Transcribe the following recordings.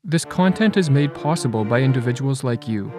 This content is made possible by individuals like you.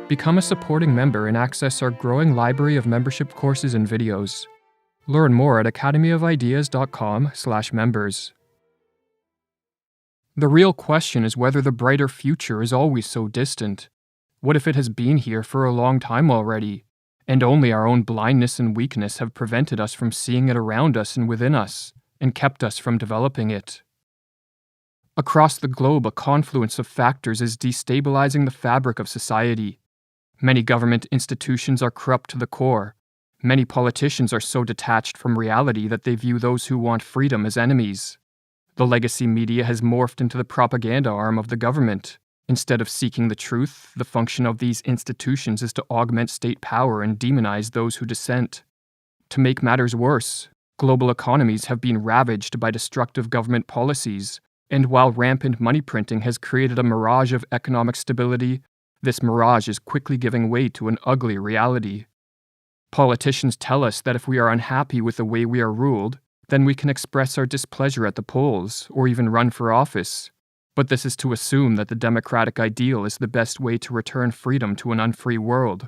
Become a supporting member and access our growing library of membership courses and videos. Learn more at academyofideas.com/members. The real question is whether the brighter future is always so distant. What if it has been here for a long time already, and only our own blindness and weakness have prevented us from seeing it around us and within us, and kept us from developing it? Across the globe, a confluence of factors is destabilizing the fabric of society. Many government institutions are corrupt to the core. Many politicians are so detached from reality that they view those who want freedom as enemies. The legacy media has morphed into the propaganda arm of the government. Instead of seeking the truth, the function of these institutions is to augment state power and demonize those who dissent. To make matters worse, global economies have been ravaged by destructive government policies, and while rampant money printing has created a mirage of economic stability, this mirage is quickly giving way to an ugly reality. Politicians tell us that if we are unhappy with the way we are ruled, then we can express our displeasure at the polls or even run for office. But this is to assume that the democratic ideal is the best way to return freedom to an unfree world.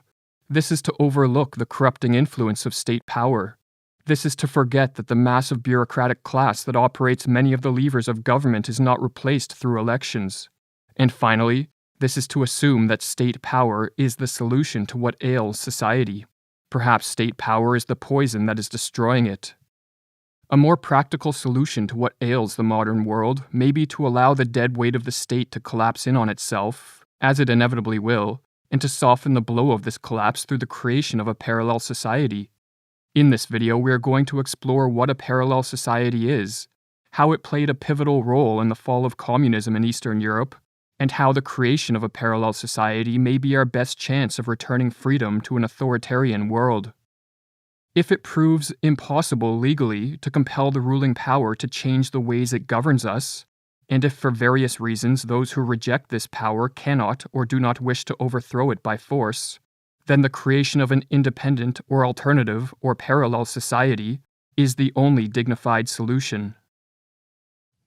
This is to overlook the corrupting influence of state power. This is to forget that the massive bureaucratic class that operates many of the levers of government is not replaced through elections. And finally, this is to assume that state power is the solution to what ails society. Perhaps state power is the poison that is destroying it. A more practical solution to what ails the modern world may be to allow the dead weight of the state to collapse in on itself, as it inevitably will, and to soften the blow of this collapse through the creation of a parallel society. In this video, we are going to explore what a parallel society is, how it played a pivotal role in the fall of communism in Eastern Europe, and how the creation of a parallel society may be our best chance of returning freedom to an authoritarian world. If it proves impossible legally to compel the ruling power to change the ways it governs us, and if for various reasons those who reject this power cannot or do not wish to overthrow it by force, then the creation of an independent or alternative or parallel society is the only dignified solution.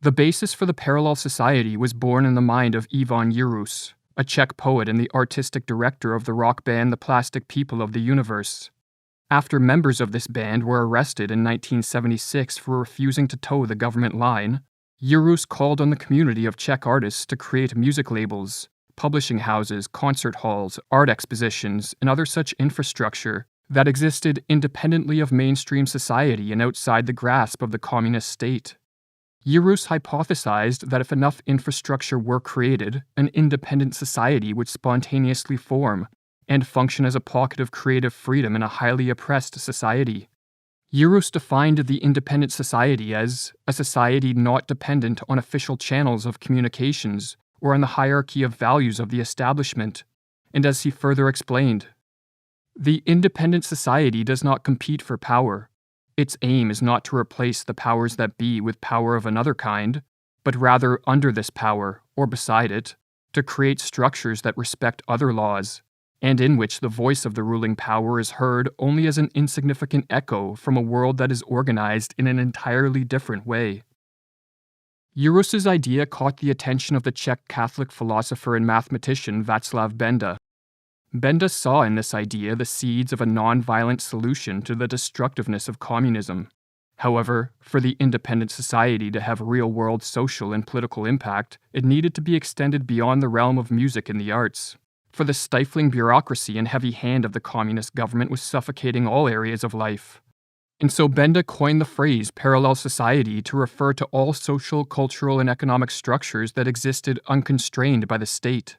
The basis for the parallel society was born in the mind of Ivan Yurus, a Czech poet and the artistic director of the rock band The Plastic People of the Universe. After members of this band were arrested in 1976 for refusing to toe the government line, Yurus called on the community of Czech artists to create music labels, publishing houses, concert halls, art expositions, and other such infrastructure that existed independently of mainstream society and outside the grasp of the communist state. Yurus hypothesized that if enough infrastructure were created, an independent society would spontaneously form and function as a pocket of creative freedom in a highly oppressed society. Yurus defined the independent society as a society not dependent on official channels of communications or on the hierarchy of values of the establishment, and as he further explained, the independent society does not compete for power. Its aim is not to replace the powers that be with power of another kind, but rather under this power, or beside it, to create structures that respect other laws, and in which the voice of the ruling power is heard only as an insignificant echo from a world that is organized in an entirely different way. Yurus's idea caught the attention of the Czech Catholic philosopher and mathematician Václav Benda. Benda saw in this idea the seeds of a non-violent solution to the destructiveness of communism. However, for the independent society to have real-world social and political impact, it needed to be extended beyond the realm of music and the arts. For the stifling bureaucracy and heavy hand of the communist government was suffocating all areas of life. And so Benda coined the phrase parallel society to refer to all social, cultural, and economic structures that existed unconstrained by the state.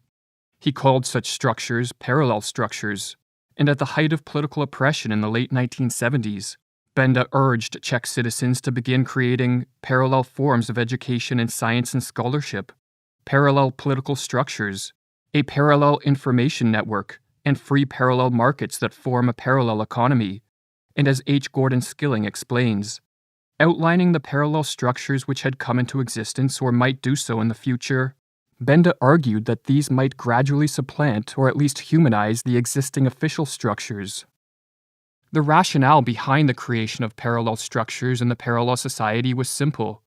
He called such structures parallel structures, and at the height of political oppression in the late 1970s, Benda urged Czech citizens to begin creating parallel forms of education in science and scholarship, parallel political structures, a parallel information network, and free parallel markets that form a parallel economy. And as H. Gordon Skilling explains, outlining the parallel structures which had come into existence or might do so in the future, Benda argued that these might gradually supplant or at least humanize the existing official structures. The rationale behind the creation of parallel structures in the parallel society was simple.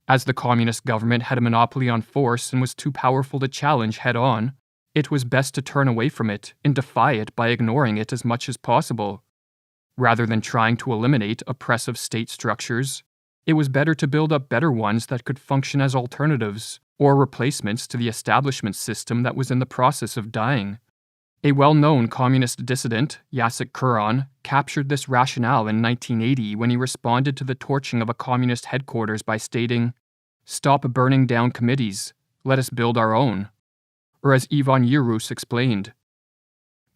As the communist government had a monopoly on force and was too powerful to challenge head-on, it was best to turn away from it and defy it by ignoring it as much as possible. Rather than trying to eliminate oppressive state structures, it was better to build up better ones that could function as alternatives or replacements to the establishment system that was in the process of dying. A well-known communist dissident, Jacek Kuron, captured this rationale in 1980 when he responded to the torching of a communist headquarters by stating, "Stop burning down committees, let us build our own." Or as Ivan Yerus explained,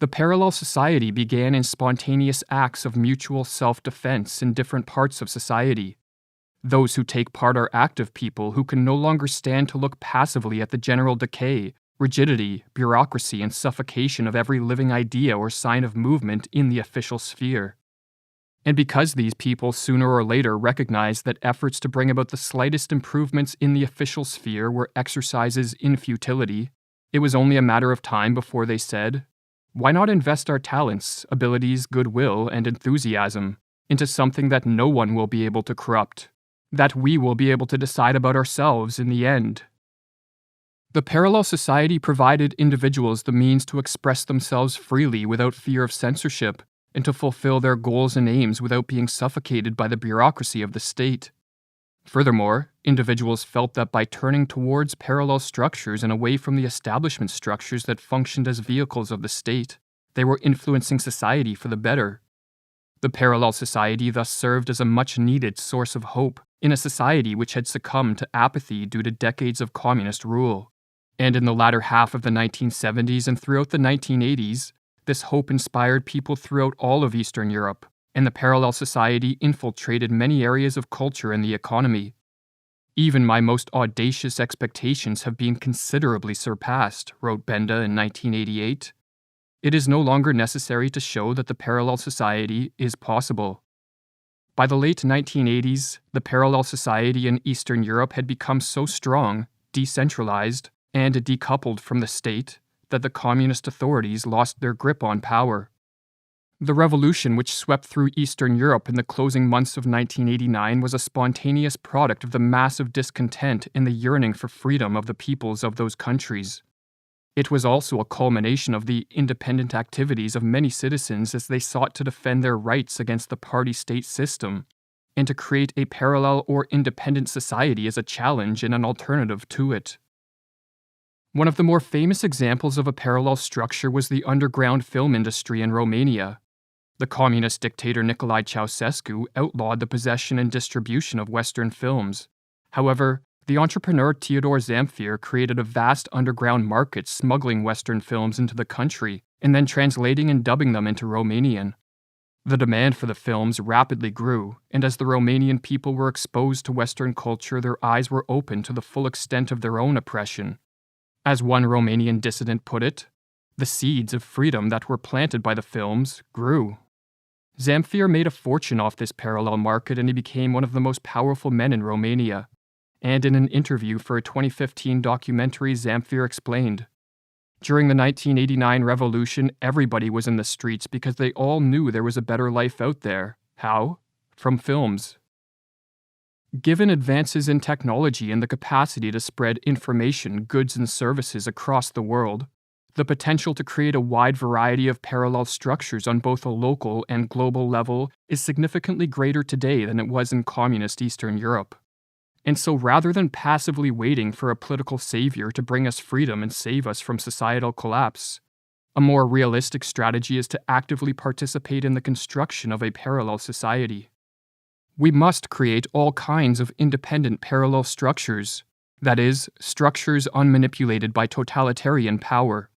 the parallel society began in spontaneous acts of mutual self-defense in different parts of society. Those who take part are active people who can no longer stand to look passively at the general decay, rigidity, bureaucracy, and suffocation of every living idea or sign of movement in the official sphere. And because these people sooner or later recognized that efforts to bring about the slightest improvements in the official sphere were exercises in futility, it was only a matter of time before they said, "Why not invest our talents, abilities, goodwill, and enthusiasm into something that no one will be able to corrupt, that we will be able to decide about ourselves in the end?" The parallel society provided individuals the means to express themselves freely without fear of censorship, and to fulfill their goals and aims without being suffocated by the bureaucracy of the state. Furthermore, individuals felt that by turning towards parallel structures and away from the establishment structures that functioned as vehicles of the state, they were influencing society for the better. The parallel society thus served as a much-needed source of hope in a society which had succumbed to apathy due to decades of communist rule. And in the latter half of the 1970s and throughout the 1980s, this hope inspired people throughout all of Eastern Europe, and the parallel society infiltrated many areas of culture and the economy. "Even my most audacious expectations have been considerably surpassed," wrote Benda in 1988. "It is no longer necessary to show that the parallel society is possible." By the late 1980s, the parallel society in Eastern Europe had become so strong, decentralized, and decoupled from the state that the communist authorities lost their grip on power. The revolution which swept through Eastern Europe in the closing months of 1989 was a spontaneous product of the massive discontent and the yearning for freedom of the peoples of those countries. It was also a culmination of the independent activities of many citizens as they sought to defend their rights against the party-state system, and to create a parallel or independent society as a challenge and an alternative to it. One of the more famous examples of a parallel structure was the underground film industry in Romania. The communist dictator Nicolae Ceausescu outlawed the possession and distribution of Western films. However, the entrepreneur Teodor Zamfir created a vast underground market smuggling Western films into the country and then translating and dubbing them into Romanian. The demand for the films rapidly grew, and as the Romanian people were exposed to Western culture, their eyes were opened to the full extent of their own oppression. As one Romanian dissident put it, the seeds of freedom that were planted by the films grew. Zamfir made a fortune off this parallel market, and he became one of the most powerful men in Romania. And in an interview for a 2015 documentary, Zamfir explained, "During the 1989 revolution, everybody was in the streets because they all knew there was a better life out there. How? From films." Given advances in technology and the capacity to spread information, goods, and services across the world, the potential to create a wide variety of parallel structures on both a local and global level is significantly greater today than it was in communist Eastern Europe. And so rather than passively waiting for a political savior to bring us freedom and save us from societal collapse, a more realistic strategy is to actively participate in the construction of a parallel society. We must create all kinds of independent parallel structures, that is, structures unmanipulated by totalitarian power.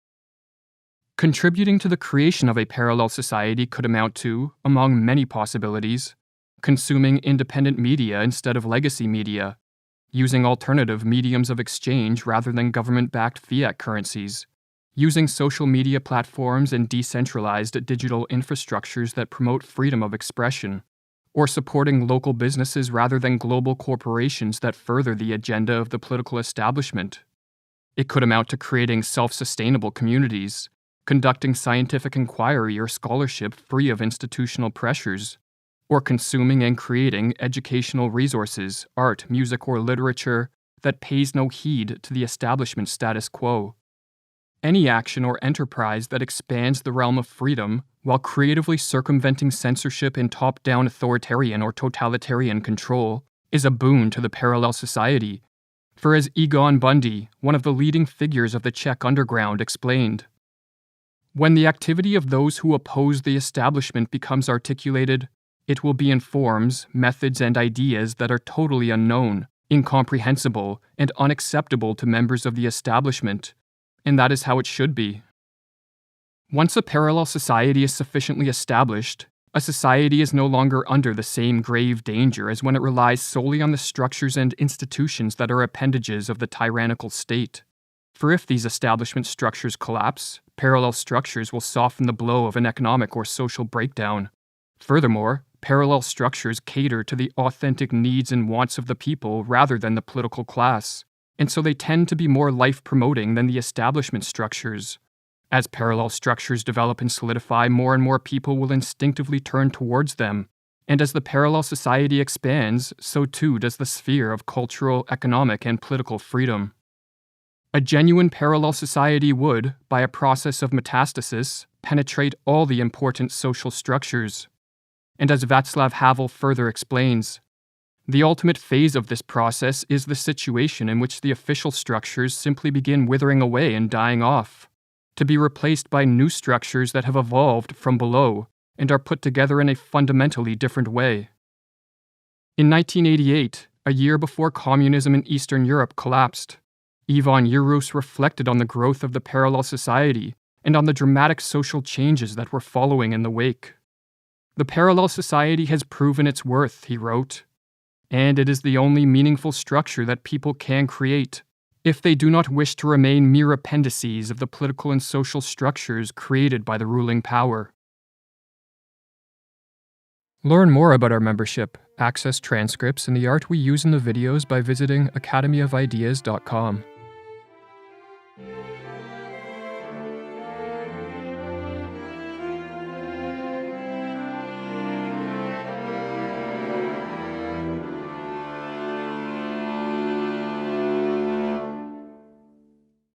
Contributing to the creation of a parallel society could amount to, among many possibilities, consuming independent media instead of legacy media, using alternative mediums of exchange rather than government-backed fiat currencies, using social media platforms and decentralized digital infrastructures that promote freedom of expression, or supporting local businesses rather than global corporations that further the agenda of the political establishment. It could amount to creating self-sustainable communities, conducting scientific inquiry or scholarship free of institutional pressures, or consuming and creating educational resources, art, music, or literature that pays no heed to the establishment status quo. Any action or enterprise that expands the realm of freedom while creatively circumventing censorship and top-down authoritarian or totalitarian control is a boon to the parallel society. For as Egon Bundy, one of the leading figures of the Czech underground, explained, when the activity of those who oppose the establishment becomes articulated, it will be in forms, methods, and ideas that are totally unknown, incomprehensible, and unacceptable to members of the establishment, and that is how it should be. Once a parallel society is sufficiently established, a society is no longer under the same grave danger as when it relies solely on the structures and institutions that are appendages of the tyrannical state. For if these establishment structures collapse, parallel structures will soften the blow of an economic or social breakdown. Furthermore, parallel structures cater to the authentic needs and wants of the people rather than the political class, and so they tend to be more life-promoting than the establishment structures. As parallel structures develop and solidify, more and more people will instinctively turn towards them, and as the parallel society expands, so too does the sphere of cultural, economic, and political freedom. A genuine parallel society would, by a process of metastasis, penetrate all the important social structures. And as Václav Havel further explains, the ultimate phase of this process is the situation in which the official structures simply begin withering away and dying off, to be replaced by new structures that have evolved from below and are put together in a fundamentally different way. In 1988, a year before communism in Eastern Europe collapsed, Ivan Yurus reflected on the growth of the parallel society and on the dramatic social changes that were following in the wake. The parallel society has proven its worth, he wrote, and it is the only meaningful structure that people can create, if they do not wish to remain mere appendices of the political and social structures created by the ruling power. Learn more about our membership, access transcripts, and the art we use in the videos by visiting academyofideas.com.